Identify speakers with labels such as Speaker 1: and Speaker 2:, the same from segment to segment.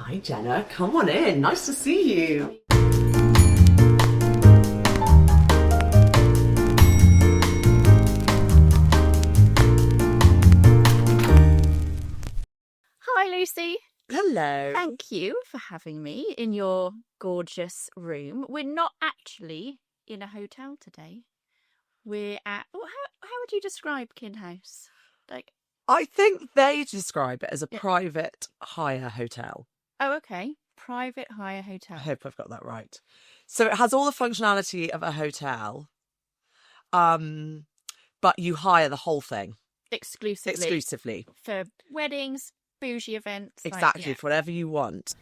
Speaker 1: Hi, Jenna. Come on in. Nice to see you.
Speaker 2: Hi, Lucy.
Speaker 1: Hello.
Speaker 2: Thank you for having me in your gorgeous room. We're not actually in a hotel today. We're at... how would you describe Kin House? Like...
Speaker 1: I think they describe it as a private hire hotel.
Speaker 2: Oh, okay. Private hire hotel.
Speaker 1: I hope I've got that right. So it has all the functionality of a hotel, but you hire the whole thing.
Speaker 2: Exclusively. For weddings, bougie events.
Speaker 1: Exactly, for whatever you want.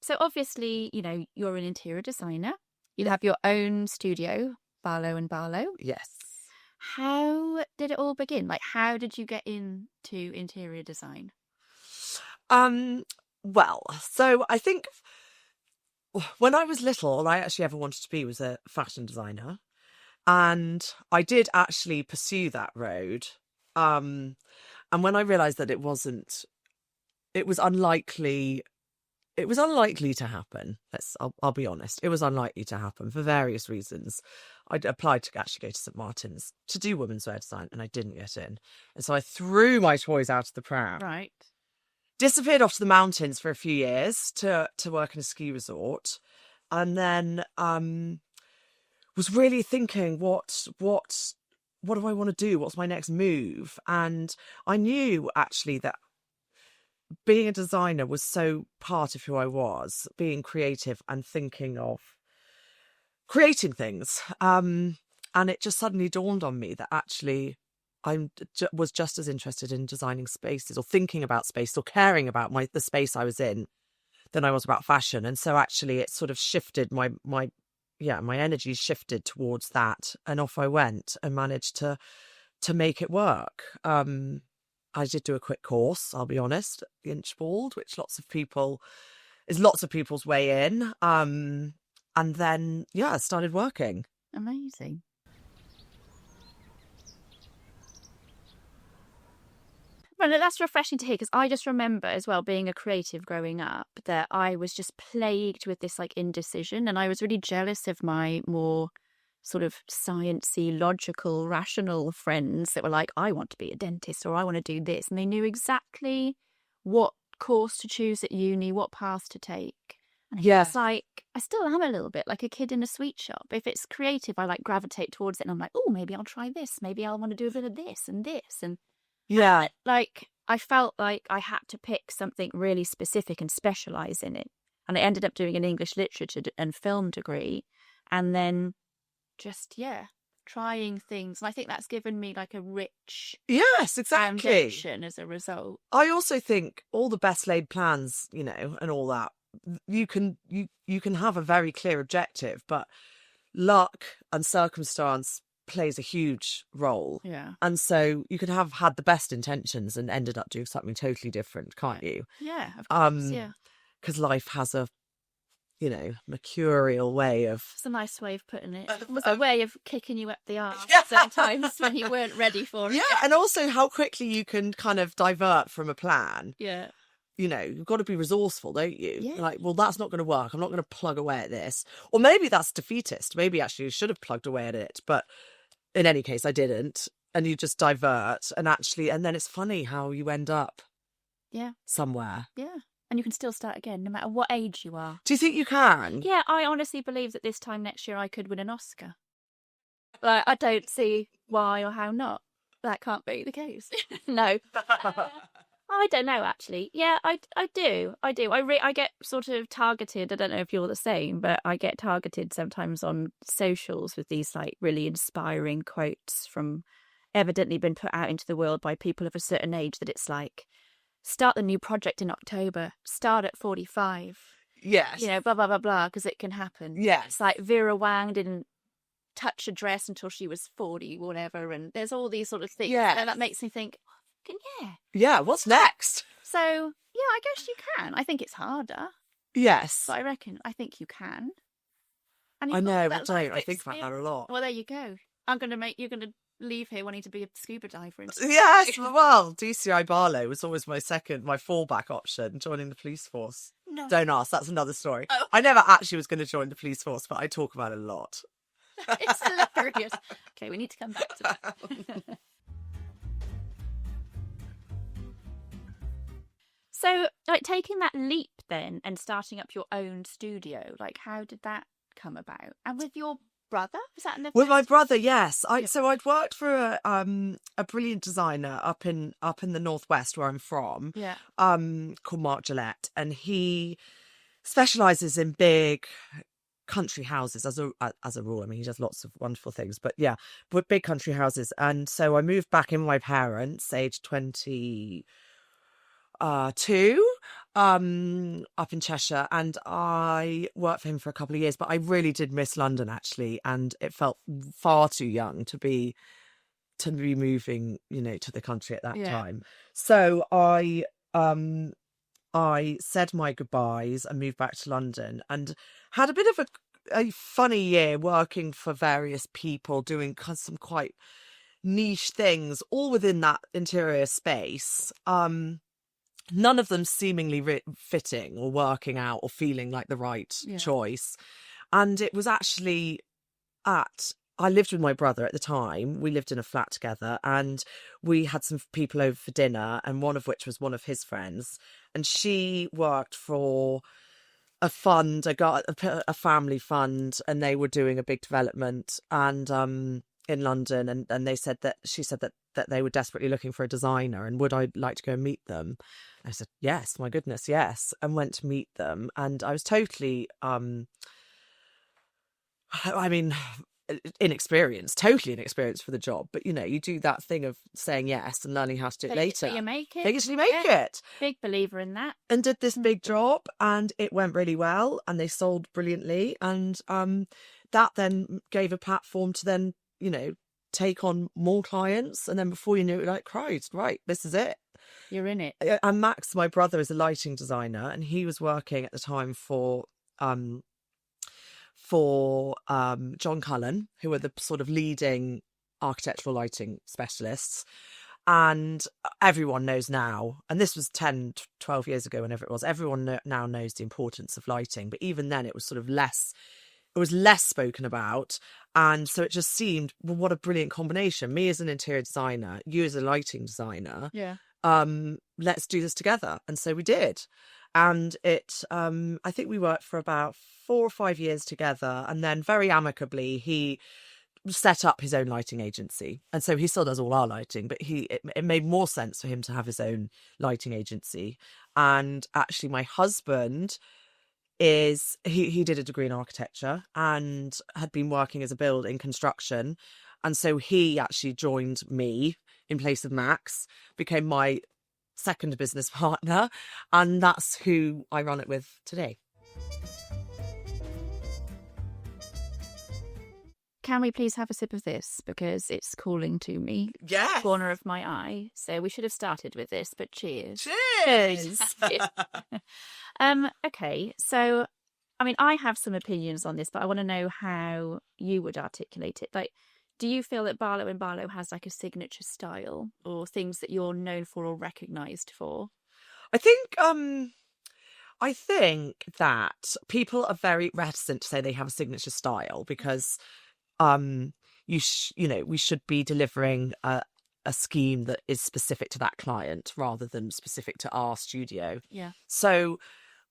Speaker 2: So obviously, you know, you're an interior designer. You have your own studio, Barlow and Barlow.
Speaker 1: Yes.
Speaker 2: How did it all begin? Like, how did you get into interior design?
Speaker 1: Well, so I think when I was little, all I actually ever wanted to be was a fashion designer. And I did actually pursue that road. And when I realised that it was unlikely to happen. I'll be honest. It was unlikely to happen for various reasons. I'd applied to actually go to St Martin's to do women's wear design, and I didn't get in. And so I threw my toys out of the pram.
Speaker 2: Right.
Speaker 1: Disappeared off to the mountains for a few years to work in a ski resort, and then was really thinking, what do I want to do? What's my next move? And I knew actually that being a designer was so part of who I was, being creative and thinking of creating things. And it just suddenly dawned on me that actually I was just as interested in designing spaces or thinking about space or caring about the space I was in than I was about fashion. And so actually it sort of shifted my energy shifted towards that, and off I went and managed to make it work. I did do a quick course, I'll be honest, Inchbald, which lots of people's way in. And then, I started working.
Speaker 2: Amazing. Well, that's refreshing to hear, because I just remember as well, being a creative growing up, that I was just plagued with this like indecision, and I was really jealous of my more sort of sciencey, logical, rational friends that were like, I want to be a dentist, or I want to do this, and they knew exactly what course to choose at uni, what path to take. And it's like, I still am a little bit like a kid in a sweet shop. If it's creative, I like gravitate towards it, and I'm like, oh, maybe I'll try this, maybe I'll want to do a bit of this and this, and like I felt like I had to pick something really specific and specialise in it. And I ended up doing an English literature and film degree, and then just trying things. And I think that's given me like a rich foundation as a result.
Speaker 1: I also think all the best laid plans, and all that, you can have a very clear objective, but luck and circumstance plays a huge role.
Speaker 2: Yeah.
Speaker 1: And so you could have had the best intentions and ended up doing something totally different, can't you?
Speaker 2: Yeah, of course,
Speaker 1: because life has a mercurial way of...
Speaker 2: It's a nice way of putting it. It was a way of kicking you up the arse sometimes when you weren't ready for it.
Speaker 1: Yeah, and also how quickly you can kind of divert from a plan.
Speaker 2: Yeah.
Speaker 1: You've got to be resourceful, don't you?
Speaker 2: Yeah.
Speaker 1: Like, well, that's not going to work. I'm not going to plug away at this. Or maybe that's defeatist. Maybe actually you should have plugged away at it. But in any case, I didn't. And you just divert. And then it's funny how you end up somewhere.
Speaker 2: Yeah. And you can still start again, no matter what age you are.
Speaker 1: Do you think you can?
Speaker 2: Yeah, I honestly believe that this time next year I could win an Oscar. Like, I don't see why or how not. That can't be the case. No. I don't know, actually. Yeah, I do. I get sort of targeted. I don't know if you're the same, but I get targeted sometimes on socials with these like really inspiring quotes from evidently been put out into the world by people of a certain age, that it's like, start the new project in October, start at 45.
Speaker 1: Yes.
Speaker 2: Blah, blah, blah, blah, because it can happen.
Speaker 1: Yes.
Speaker 2: It's like Vera Wang didn't touch a dress until she was 40, whatever, and there's all these sort of things.
Speaker 1: Yeah.
Speaker 2: And that makes me think, yeah.
Speaker 1: Yeah, what's next?
Speaker 2: So, yeah, I guess you can. I think it's harder.
Speaker 1: Yes.
Speaker 2: But I think you can. And
Speaker 1: I know, I don't. I think about that a lot.
Speaker 2: Well, there you go. You're going to leave here wanting to be a scuba diver instead.
Speaker 1: Yes, well, DCI Barlow was always my fallback option, joining the police force.
Speaker 2: No.
Speaker 1: Don't ask, that's another story.
Speaker 2: Oh.
Speaker 1: I never actually was going to join the police force, but I talk about it a lot.
Speaker 2: It's hilarious. Okay, we need to come back to that. So, like, taking that leap then and starting up your own studio, like, how did that come about? And with your brother, was that in the
Speaker 1: With my brother, yes. So I'd worked for a brilliant designer up in the northwest where I'm from, called Mark Gillette, and he specialises in big country houses as a rule. I mean, he does lots of wonderful things, but big country houses. And so I moved back in with my parents, age 22, up in Cheshire, and I worked for him for a couple of years, but I really did miss London actually, and it felt far too young to be moving, to the country at that time. So I said my goodbyes and moved back to London, and had a bit of a funny year working for various people, doing some quite niche things, all within that interior space. None of them seemingly fitting or working out or feeling like the right choice. And it was actually I lived with my brother at the time. We lived in a flat together, and we had some people over for dinner, and one of which was one of his friends. And she worked for a fund, a family fund, and they were doing a big development and in London. And she said that they were desperately looking for a designer, and would I like to go and meet them? I said, yes, my goodness, yes, and went to meet them. And I was totally, inexperienced for the job. But, you do that thing of saying yes and learning how to do it later.
Speaker 2: You make it.
Speaker 1: Fake it till you make it.
Speaker 2: Big believer in that.
Speaker 1: And did this big job, and it went really well, and they sold brilliantly. And that then gave a platform to then, take on more clients. And then before you knew it, like, Christ, right, this is it.
Speaker 2: You're in it.
Speaker 1: And Max, my brother, is a lighting designer, and he was working at the time for John Cullen, who are the sort of leading architectural lighting specialists. And everyone knows now, and this was 10, 12 years ago, whenever it was, everyone now knows the importance of lighting. But even then it was sort of less spoken about. And so it just seemed, well, what a brilliant combination. Me as an interior designer, you as a lighting designer.
Speaker 2: Yeah.
Speaker 1: Let's do this together. And so we did. And I think we worked for about 4 or 5 years together. And then very amicably, he set up his own lighting agency. And so he still does all our lighting, but it made more sense for him to have his own lighting agency. And actually my husband he did a degree in architecture and had been working as a build in construction. And so he actually joined me in place of Max, became my second business partner, and that's who I run it with today.
Speaker 2: Can we please have a sip of this, because it's calling to me?
Speaker 1: Yes.
Speaker 2: Corner of my eye. So we should have started with this, but cheers.
Speaker 1: Cheers.
Speaker 2: Okay, so I mean, I have some opinions on this, but I want to know how you would articulate it. Like, do you feel that Barlow and Barlow has like a signature style, or things that you're known for or recognised for?
Speaker 1: I think that people are very reticent to say they have a signature style, because we should be delivering a scheme that is specific to that client rather than specific to our studio.
Speaker 2: Yeah.
Speaker 1: So,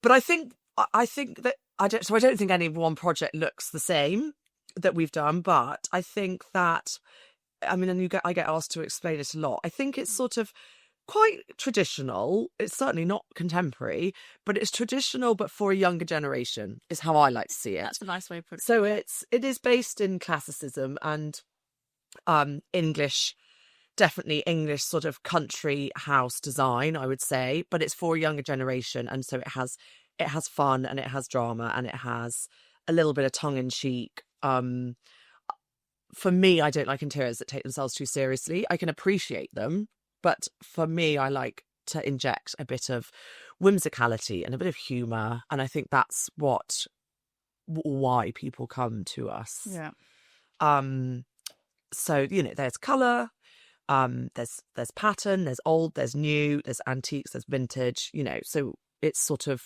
Speaker 1: but I think that I don't think any one project looks the same that we've done, but I think that, I mean, and I get asked to explain it a lot. I think it's sort of quite traditional. It's certainly not contemporary, but it's traditional, but for a younger generation is how I like to see it.
Speaker 2: That's a nice way of putting it.
Speaker 1: So it is based in classicism and English, definitely English sort of country house design, I would say, but it's for a younger generation. And so it has fun, and it has drama, and it has a little bit of tongue in cheek. For me, I don't like interiors that take themselves too seriously. I can appreciate them, but for me, I like to inject a bit of whimsicality and a bit of humour, and I think that's why people come to us.
Speaker 2: Yeah.
Speaker 1: So, there's colour, there's pattern, there's old, there's new, there's antiques, there's vintage, so it sort of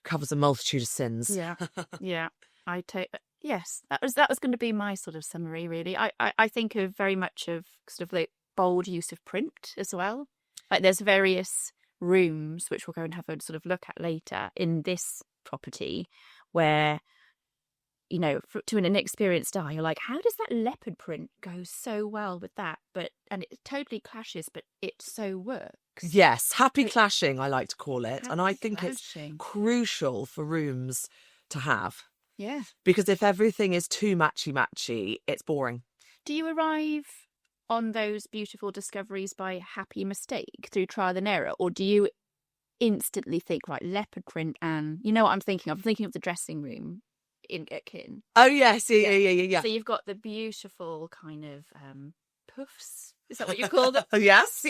Speaker 1: covers a multitude of sins.
Speaker 2: Yeah. Yeah. Yes, that was going to be my sort of summary, really. I think of very much of sort of like bold use of print as well. Like there's various rooms, which we'll go and have a sort of look at later in this property, where, to an inexperienced eye, you're like, how does that leopard print go so well with that? And it totally clashes, but it so works.
Speaker 1: Yes, happy clashing, I like to call it. And I
Speaker 2: Happy
Speaker 1: think
Speaker 2: clashing.
Speaker 1: it's crucial for rooms to have.
Speaker 2: Yeah.
Speaker 1: Because if everything is too matchy-matchy, it's boring.
Speaker 2: Do you arrive on those beautiful discoveries by happy mistake through trial and error? Or do you instantly think, right, leopard print, and you know what I'm thinking of? I'm thinking of the dressing room at Kin.
Speaker 1: Oh, yes, yeah.
Speaker 2: So you've got the beautiful kind of puffs. Is that what you call them?
Speaker 1: Yes.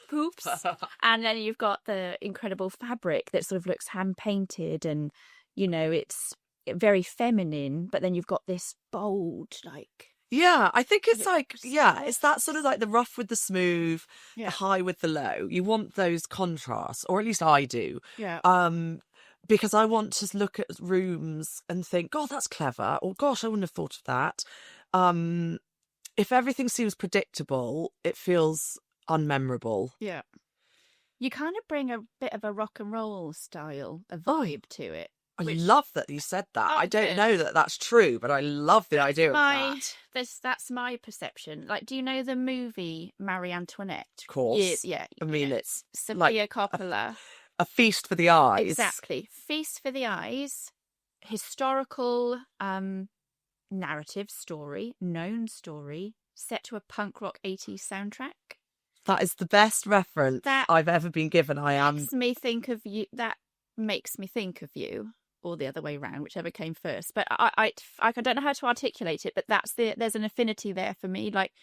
Speaker 2: Poops. And then you've got the incredible fabric that sort of looks hand-painted, and, it's very feminine, but then you've got this bold, like...
Speaker 1: Yeah, I think it's like, it's that sort of like the rough with the smooth, the high with the low. You want those contrasts, or at least I do.
Speaker 2: Yeah.
Speaker 1: Because I want to look at rooms and think, God, that's clever, or gosh, I wouldn't have thought of that. If everything seems predictable, it feels unmemorable.
Speaker 2: Yeah. You kind of bring a bit of a rock and roll style, a vibe to it.
Speaker 1: I love that you said that. I don't know that that's true, but I love the idea of that.
Speaker 2: That's my perception. Like, do you know the movie Marie Antoinette?
Speaker 1: Of course.
Speaker 2: Yeah.
Speaker 1: I mean, it's
Speaker 2: Sophia
Speaker 1: like
Speaker 2: Coppola.
Speaker 1: A feast for the eyes.
Speaker 2: Exactly. Feast for the eyes. Historical narrative story, known story, set to a punk rock 80s soundtrack.
Speaker 1: That is the best reference I've ever been given.
Speaker 2: Makes me think of you. That makes me think of you. Or the other way around, whichever came first. But I don't know how to articulate it, but there's an affinity there for me. Like,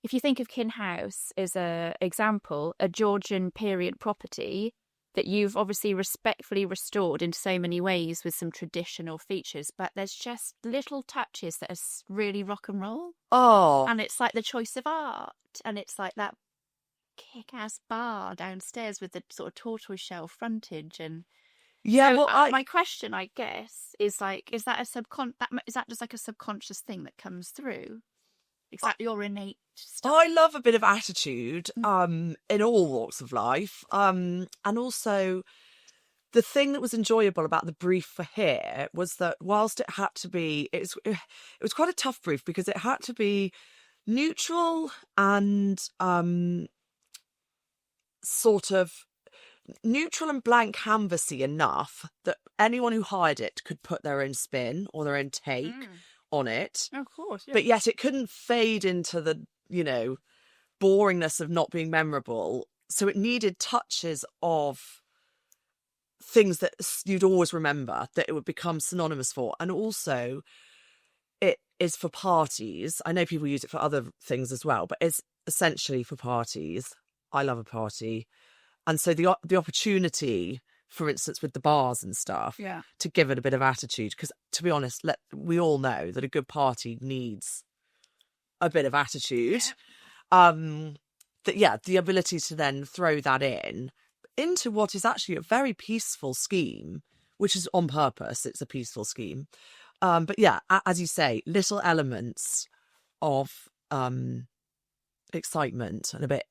Speaker 2: if you think of Kin House as a example, a Georgian period property that you've obviously respectfully restored in so many ways with some traditional features, but there's just little touches that are really rock and roll.
Speaker 1: Oh.
Speaker 2: And it's like the choice of art, and it's like that kick-ass bar downstairs with the sort of tortoiseshell frontage. And
Speaker 1: yeah,
Speaker 2: so,
Speaker 1: well,
Speaker 2: my question, I guess, is like, is that just like a subconscious thing that comes through? Is that your innate stuff?
Speaker 1: I love a bit of attitude in all walks of life. And also, the thing that was enjoyable about the brief for here was that whilst it had to be, it was quite a tough brief because it had to be neutral and sort of neutral and blank canvassy enough that anyone who hired it could put their own spin or their own take on it.
Speaker 2: Of course, yeah.
Speaker 1: But yet it couldn't fade into the, boringness of not being memorable. So it needed touches of things that you'd always remember, that it would become synonymous for. And also, it is for parties. I know people use it for other things as well, but it's essentially for parties. I love a party. And so the opportunity, for instance, with the bars and stuff, to give it a bit of attitude, because to be honest, we all know that a good party needs a bit of attitude. The ability to then throw that into what is actually a very peaceful scheme, which is on purpose. It's a peaceful scheme. But yeah, as you say, little elements of excitement and a bit,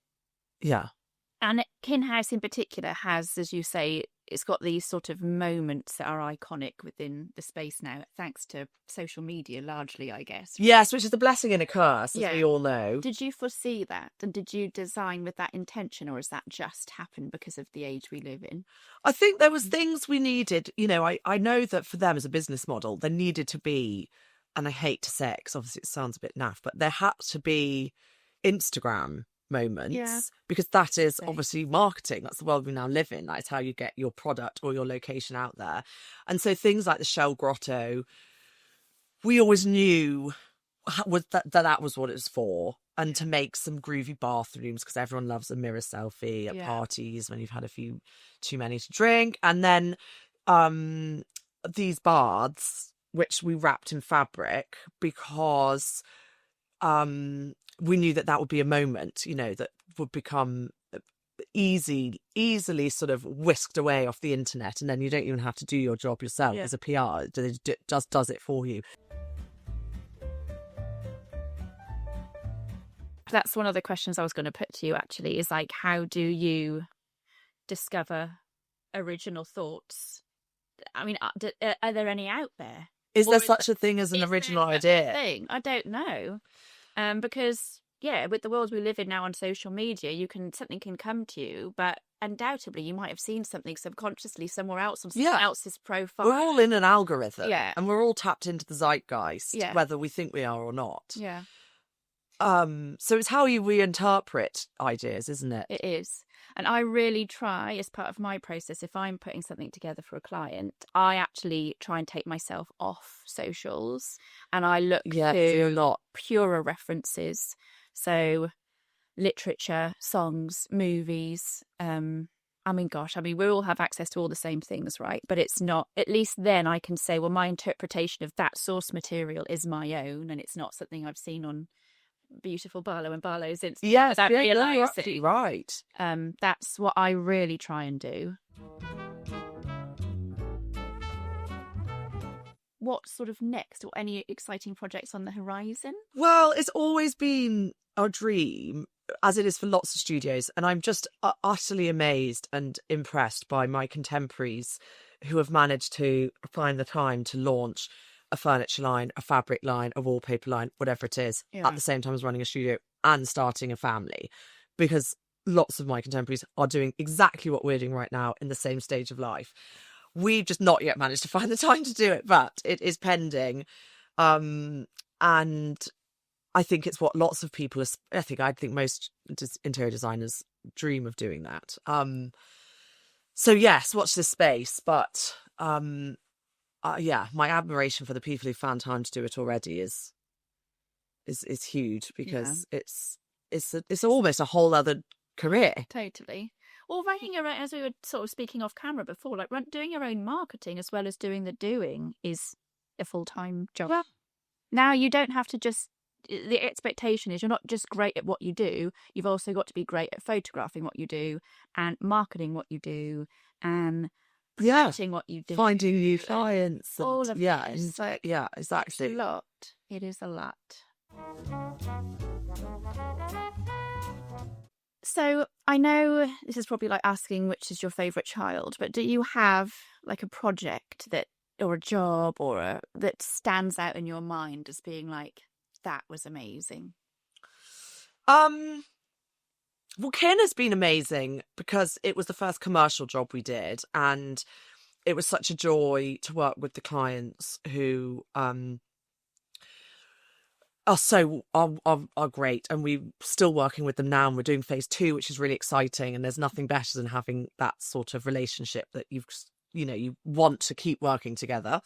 Speaker 2: And Kin House in particular has, as you say, it's got these sort of moments that are iconic within the space now, thanks to social media largely, I guess.
Speaker 1: Yes, which is a blessing and a curse, as we all know.
Speaker 2: Did you foresee that? And did you design with that intention, or has that just happened because of the age we live in?
Speaker 1: I think there was things we needed. I know that for them as a business model, there needed to be, and I hate to say it because obviously it sounds a bit naff, but there had to be Instagram moments, because that is obviously marketing. That's the world we now live in. That is how you get your product or your location out there. And so things like the Shell Grotto, we always knew that was what it was for, and to make some groovy bathrooms, because everyone loves a mirror selfie at parties when you've had a few too many to drink. And then these baths which we wrapped in fabric because we knew that would be a moment, that would become easily sort of whisked away off the internet, and then you don't even have to do your job yourself as a PR. It just does it for you.
Speaker 2: That's one of the questions I was going to put to you, actually, is like, how do you discover original thoughts? I mean, are there any out there?
Speaker 1: Is there such a thing as an original idea?
Speaker 2: I don't know. Because, with the world we live in now on social media, something can come to you, but undoubtedly you might have seen something subconsciously somewhere else on someone else's profile.
Speaker 1: We're all in an algorithm, and we're all tapped into the zeitgeist, whether we think we are or not.
Speaker 2: Yeah.
Speaker 1: So it's how you reinterpret ideas, isn't it?
Speaker 2: It is. And I really try, as part of my process, if I'm putting something together for a client, I actually try and take myself off socials, and I look to purer references. So literature, songs, movies. We all have access to all the same things, right? But it's not, at least then I can say, well, my interpretation of that source material is my own, and it's not something I've seen on beautiful Barlow and Barlow's Instagram.
Speaker 1: Yes, you're absolutely right.
Speaker 2: That's what I really try and do. What sort of next, or any exciting projects on the horizon?
Speaker 1: Well, it's always been our dream, as it is for lots of studios, and I'm just utterly amazed and impressed by my contemporaries who have managed to find the time to launch a furniture line, a fabric line, a wallpaper line, whatever it is, at the same time as running a studio and starting a family. Because lots of my contemporaries are doing exactly what we're doing right now in the same stage of life. We've just not yet managed to find the time to do it, but it is pending. And I think it's what lots of people, I think most interior designers dream of doing that. So yes, watch this space, but my admiration for the people who found time to do it already is huge, because it's almost a whole other career.
Speaker 2: Totally. Or writing your own, as we were sort of speaking off camera before, like doing your own marketing as well as doing the doing is a full-time job. Well, now you don't have to just, the expectation is you're not just great at what you do, you've also got to be great at photographing what you do and marketing what you do and promoting what you do.
Speaker 1: Finding new clients. And,
Speaker 2: all of
Speaker 1: this. Exactly.
Speaker 2: It's a lot. It is a lot. So I know this is probably like asking which is your favourite child, but do you have like a project that, or a job, or that stands out in your mind as being like, that was amazing?
Speaker 1: Well, Kin has been amazing because it was the first commercial job we did, and it was such a joy to work with the clients who are great, and we're still working with them now, and we're doing phase 2, which is really exciting, and there's nothing better than having that sort of relationship that you want to keep working together.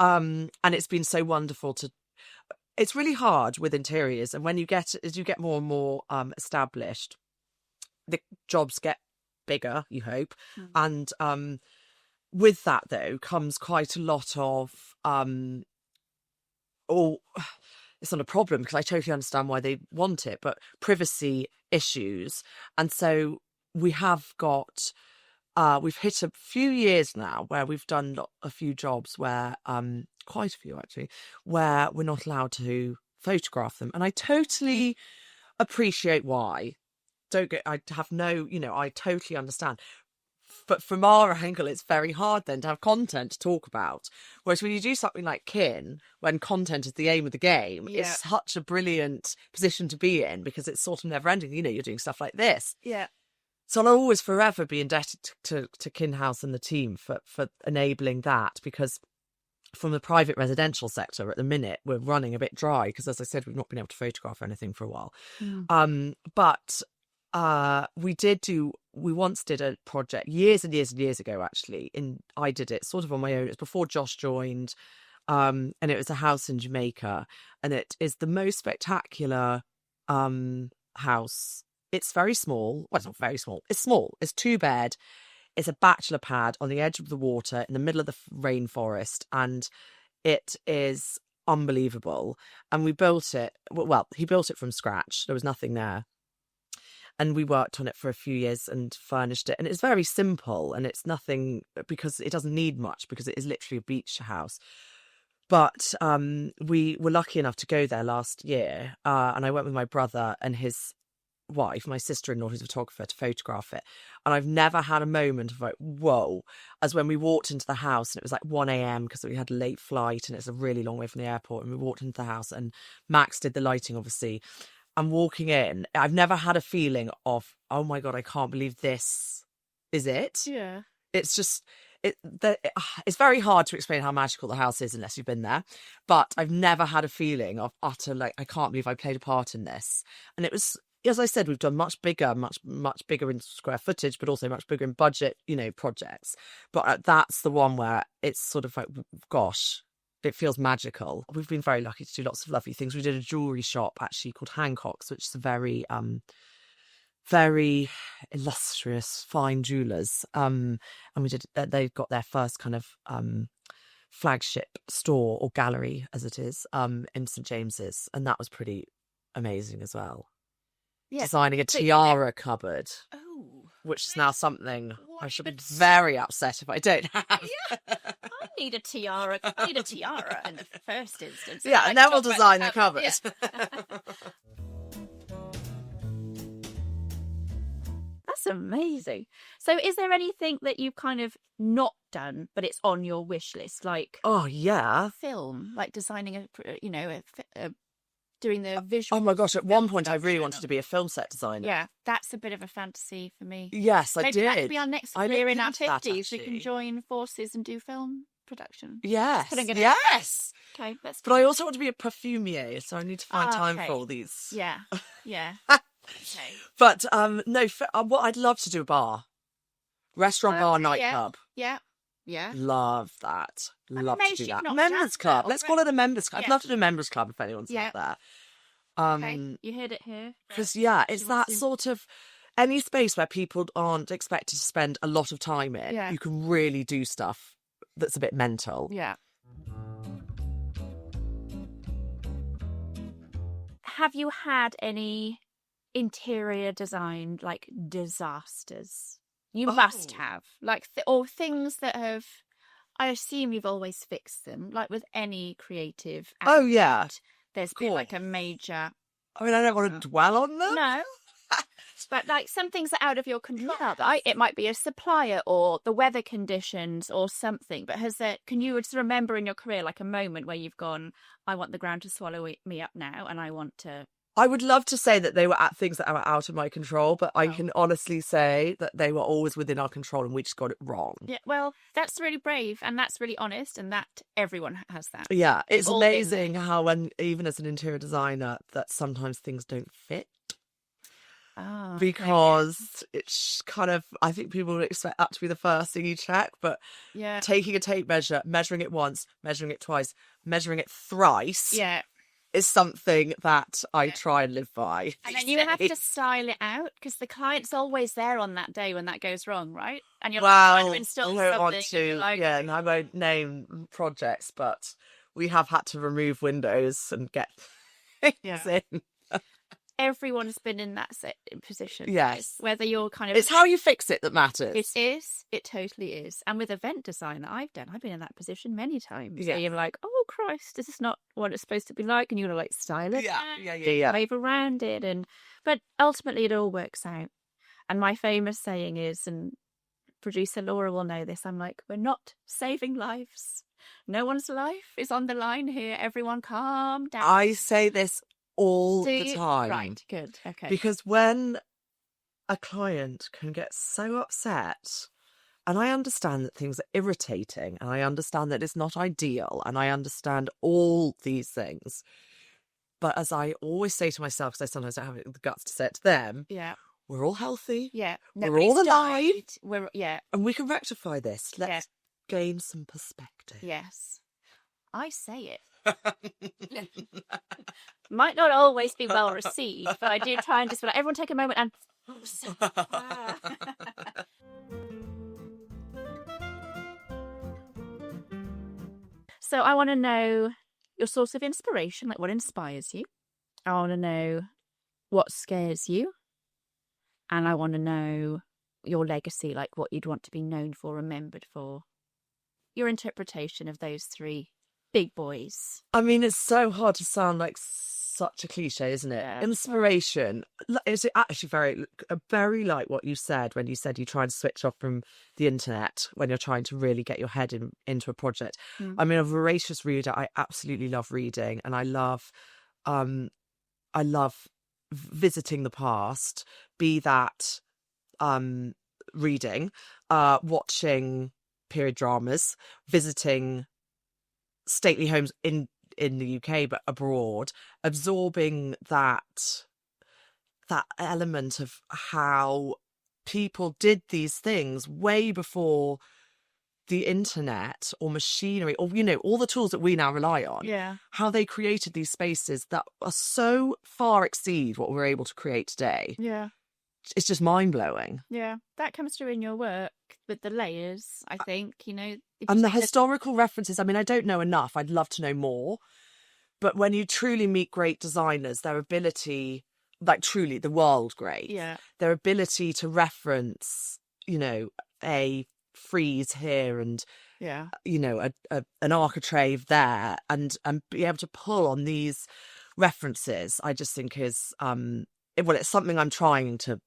Speaker 1: And it's been so wonderful it's really hard with interiors, and as you get more and more established, the jobs get bigger, you hope. And with that though comes quite a lot of it's not a problem, because I totally understand why they want it, but privacy issues. And so we have got we've hit a few years now where we've done a few jobs where quite a few actually, where we're not allowed to photograph them, and I totally appreciate why. I totally understand. But from our angle, it's very hard then to have content to talk about. Whereas when you do something like Kin, when content is the aim of the game, it's such a brilliant position to be in, because it's sort of never ending. You're doing stuff like this.
Speaker 2: Yeah.
Speaker 1: So I'll always forever be indebted to Kin House and the team for enabling that, because from the private residential sector at the minute, we're running a bit dry because, as I said, we've not been able to photograph anything for a while. But we once did a project years and years and years ago, actually. I did it sort of on my own. It was before Josh joined, and it was a house in Jamaica, and it is the most spectacular house. It's very small. Well, it's not very small. It's small. It's 2 bed. It's a bachelor pad on the edge of the water in the middle of the rainforest, and It is unbelievable. And we built it, well, he built it from scratch. There was nothing there. And we worked on it for a few years and furnished it. And it's very simple, and it's nothing, because it doesn't need much, because it is literally a beach house. But we were lucky enough to go there last year, and I went with my brother and his wife, my sister-in-law, who's a photographer, to photograph it. And I've never had a moment of like, whoa, as when we walked into the house, and it was like 1 a.m. because we had a late flight and it's a really long way from the airport. And we walked into the house, and Max did the lighting, obviously. I'm walking in. I've never had a feeling of, oh my God, I can't believe this is it.
Speaker 2: Yeah.
Speaker 1: It's just, it's very hard to explain how magical the house is unless you've been there. But I've never had a feeling of utter, like, I can't believe I played a part in this. And it was, as I said, we've done much bigger in square footage, but also much bigger in budget, projects. But that's the one where it's sort of like, gosh, it feels magical. We've been very lucky to do lots of lovely things. We did a jewellery shop actually called Hancock's, which is a very, very illustrious, fine jewellers. And we did. They got their first kind of flagship store, or gallery as it is, in St James's, and that was pretty amazing as well. Yeah. Designing a tiara cupboard.
Speaker 2: Oh,
Speaker 1: which is now something I should be very upset if I don't have.
Speaker 2: Yeah, I need a tiara. I need a tiara in the first instance.
Speaker 1: Yeah, and then we'll design the cupboard. Yeah.
Speaker 2: That's amazing. So is there anything that you've kind of not done, but it's on your wish list? Like,
Speaker 1: oh, yeah.
Speaker 2: Film, like designing doing the visual.
Speaker 1: Oh my gosh, at one point I really wanted to be a film set designer.
Speaker 2: Yeah, that's a bit of a fantasy for me.
Speaker 1: Yes, I did.
Speaker 2: Maybe that could be our next career in our 50s. We can join forces and do film production.
Speaker 1: Yes, yes.
Speaker 2: Okay,
Speaker 1: but I also want to be a perfumier, so I need to find time for all these.
Speaker 2: Yeah, yeah. Okay.
Speaker 1: But no, what I'd love to do a bar. Restaurant, bar, nightclub.
Speaker 2: Yeah. Yeah.
Speaker 1: Love that. Love to do that. Members club. Let's call it a members club. I'd love to do a members club if anyone's out there.
Speaker 2: Okay. You heard it here.
Speaker 1: Because, it's that sort of, any space where people aren't expected to spend a lot of time in, you can really do stuff that's a bit mental.
Speaker 2: Yeah. Have you had any interior design, like, disasters? You must have, like, or things that have, I assume you've always fixed them, like with any creative act.
Speaker 1: Oh, yeah.
Speaker 2: There's been like a major...
Speaker 1: I mean, I don't want to dwell on them.
Speaker 2: No. But like some things are out of your control. It might be a supplier or the weather conditions or something. But can you remember in your career like a moment where you've gone, I want the ground to swallow me up now and I want to...
Speaker 1: I would love to say that they were at things that were out of my control, but I can honestly say that they were always within our control and we just got it wrong. Yeah,
Speaker 2: well, that's really brave and that's really honest, and that everyone has that.
Speaker 1: Yeah, it's amazing how even as an interior designer, that sometimes things don't fit.
Speaker 2: Oh,
Speaker 1: because it's kind of, I think people would expect that to be the first thing you check, but taking a tape measure, measuring it once, measuring it twice, measuring it thrice.
Speaker 2: Yeah.
Speaker 1: Is something that I try and live by.
Speaker 2: And then you have to style it out because the client's always there on that day when that goes wrong, right? And you're trying to install
Speaker 1: I don't want to, and I won't name projects, but we have had to remove windows and get things in.
Speaker 2: Everyone's been in that position.
Speaker 1: Yes.
Speaker 2: Whether you're kind of...
Speaker 1: It's how you fix it that matters.
Speaker 2: It is. It totally is. And with event design that I've done, I've been in that position many times.
Speaker 1: Yeah.
Speaker 2: So you're like, oh, Christ, this is not what it's supposed to be like. And you're going to like style it.
Speaker 1: Yeah.
Speaker 2: Wave around it. But ultimately it all works out. And my famous saying is, and producer Laura will know this, I'm like, we're not saving lives. No one's life is on the line here. Everyone calm down.
Speaker 1: I say this all the time.
Speaker 2: Right, good, okay.
Speaker 1: Because when a client can get so upset, and I understand that things are irritating, and I understand that it's not ideal, and I understand all these things, but as I always say to myself, because I sometimes don't have the guts to say it to them, we're all healthy, we're all alive, and we can rectify this. Let's gain some perspective.
Speaker 2: Yes, I say it. Might not always be well received, but I do try and just be like, everyone take a moment and So I want to know your source of inspiration, like what inspires you. I want to know what scares you. And I want to know your legacy, like what you'd want to be known for, remembered for. Your interpretation of those three big boys.
Speaker 1: I mean, it's so hard to sound like such a cliche, isn't it?
Speaker 2: Yeah.
Speaker 1: Inspiration. Is it actually very like what you said when you said you try and switch off from the internet when you're trying to really get your head into a project? I mean, a voracious reader. I absolutely love reading, and I love visiting the past, be that reading, watching period dramas, visiting stately homes in the UK but abroad, absorbing that element of how people did these things way before the internet or machinery or, you know, all the tools that we now rely on.
Speaker 2: Yeah.
Speaker 1: How they created these spaces that are so far exceed what we're able to create today.
Speaker 2: Yeah.
Speaker 1: It's just mind-blowing.
Speaker 2: Yeah. That comes through in your work with the layers, I think, you know.
Speaker 1: And the historical references, I mean, I don't know enough. I'd love to know more. But when you truly meet great designers, their ability, like truly the world great, their ability to reference, you know, a frieze here and, you know, an architrave there and be able to pull on these references, I just think is, it's something I'm trying to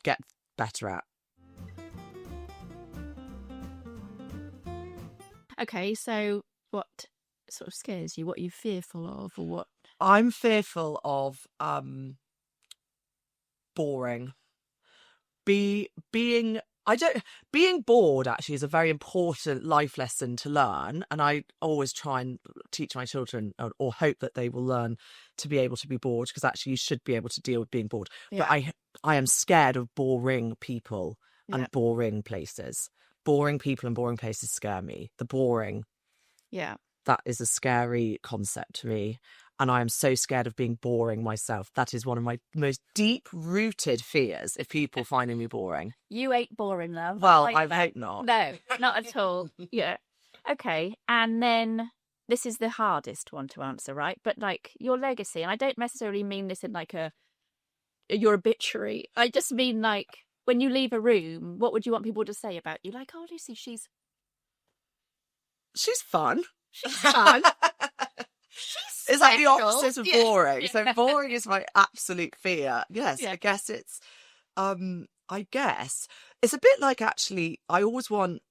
Speaker 1: get better at.
Speaker 2: Okay, so what sort of scares you? What are you fearful of, or what?
Speaker 1: I'm fearful of boring. Being bored actually is a very important life lesson to learn, and I always try and teach my children or hope that they will learn to be able to be bored, because actually you should be able to deal with being bored. But I am scared of boring people and boring places. Boring people and boring places scare me. The boring.
Speaker 2: Yeah.
Speaker 1: That is a scary concept to me. And I am so scared of being boring myself. That is one of my most deep-rooted fears, if people finding me boring.
Speaker 2: You ain't boring, love.
Speaker 1: Well, I hope not.
Speaker 2: No, not at all. Yeah. Okay. And then this is the hardest one to answer, right? But like your legacy, and I don't necessarily mean this in like your obituary. I just mean like when you leave a room, what would you want people to say about you? Like, oh, Lucy, she's
Speaker 1: fun.
Speaker 2: She's fun.
Speaker 1: It's like the opposite of boring. Yeah. So boring is my absolute fear. Yes, yeah. I guess it's a bit like, actually, I want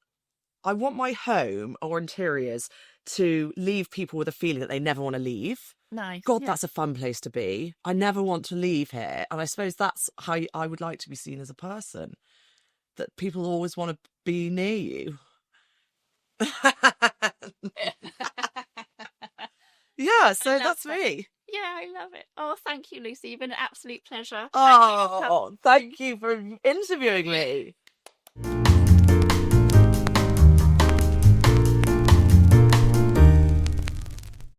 Speaker 1: my home or interiors to leave people with a feeling that they never want to leave.
Speaker 2: Nice.
Speaker 1: God, that's a fun place to be. I never want to leave here. And I suppose that's how I would like to be seen as a person. That people always want to be near you. Yeah, so that's me.
Speaker 2: Yeah, I love it. Oh, thank you, Lucy. You've been an absolute pleasure.
Speaker 1: Oh, thank you for interviewing me.